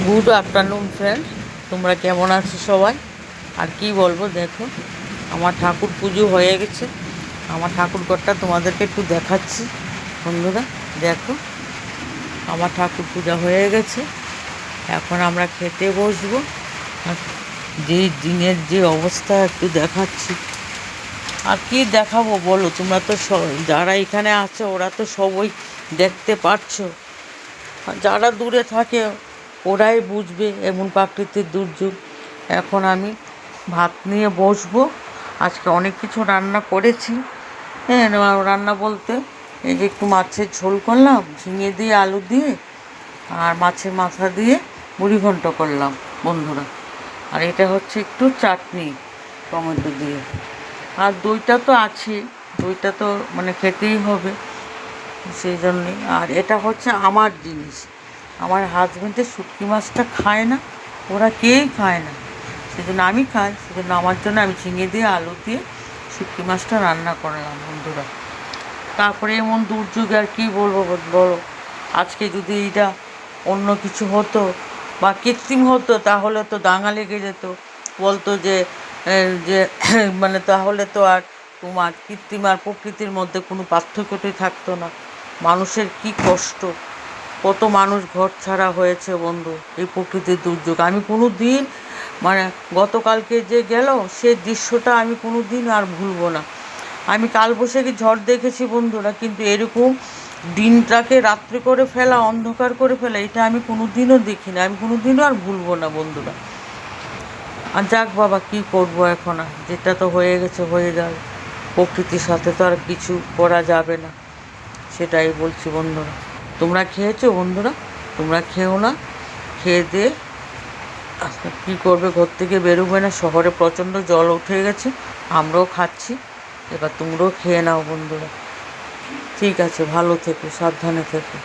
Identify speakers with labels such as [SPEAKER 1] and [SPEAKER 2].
[SPEAKER 1] Good afternoon friend, তোমরা কেমন আছো সবাই? আর কি বলবো, দেখো আমার ঠাকুর পুজো হয়ে গেছে। আমার ঠাকুর ঘরটা তোমাদেরকে একটু দেখাচ্ছি বন্ধুরা। দেখো আমার ঠাকুর পূজা হয়ে গেছে, এখন আমরা খেতে বসবো। আর যে দিনের যে অবস্থা একটু দেখাচ্ছি। আর কি দেখাবো বলো, তোমরা তো যারা এখানে আছে ওরা তো সবই দেখতে পাচ্ছ, আর যারা দূরে থাকে ওরাই বুঝবে এমন প্রাকৃতিক দুর্যোগ। এখন আমি ভাত নিয়ে বসবো। আজকে অনেক কিছু রান্না করেছি। হ্যাঁ, রান্না বলতে এই যে একটু মাছের ঝোল করলাম ঝিঙে দিয়ে আলু দিয়ে, আর মাছের মাথা দিয়ে মুড়ি ঘন্ট করলাম বন্ধুরা। আর এটা হচ্ছে একটু চাটনি টমেটো দিয়ে, আর দইটা তো আছে, দইটা তো মানে খেতেই হবে সেই জন্যে। আর এটা হচ্ছে আমার জিনিস, আমার হাজব্যান্ডের শুটকি মাছটা খায় না, ওরা কেউই খায় না, সেজন্য আমি খাই। সেজন্য আমার জন্য আমি ঝিঙে দিয়ে আলু দিয়ে শুটকি মাছটা রান্না করলাম বন্ধুরা। তারপরে এমন দুর্যোগ আর কী বলবো বলো। আজকে যদি এটা অন্য কিছু হতো বা কৃত্রিম হতো তাহলে তো দাঙ্গা লেগে যেত, বলতো যে যে মানে তাহলে তো আর তোমার কৃত্রিম আর প্রকৃতির মধ্যে কোনো পার্থক্যটাই থাকতো না। মানুষের কি কষ্ট, কত মানুষ ঘর ছাড়া হয়েছে বন্ধু এই প্রকৃতির দুর্যোগ। আমি কোনো দিন মানে গতকালকে যে গেল সেই দৃশ্যটা আমি কোনো দিন আর ভুলবো না। আমি কালবৈশাখী ঝড় দেখেছি বন্ধুরা, কিন্তু এরকম দিনটাকে রাত্রি করে ফেলা, অন্ধকার করে ফেলা, এটা আমি কোনো দিনও দেখিনি, আমি কোনো দিনও আর ভুলবো না বন্ধুরা। আর যাক বাবা, কী করবো এখন, আর যেটা তো হয়ে গেছে হয়ে যাবে, প্রকৃতির সাথে তো আর কিছু করা যাবে না, সেটাই বলছি বন্ধুরা। তোমরা খেয়েছো বন্ধুরা? তোমরা খেও না, খেয়ে দিয়ে কী করবে, ঘর থেকে বেরোবে না, শহরে প্রচণ্ড জল উঠে গেছে, আমরাও খাচ্ছি। এবার তোমরাও খেয়ে নাও বন্ধুরা। ঠিক আছে, ভালো থেকো, সাবধানে থেকো।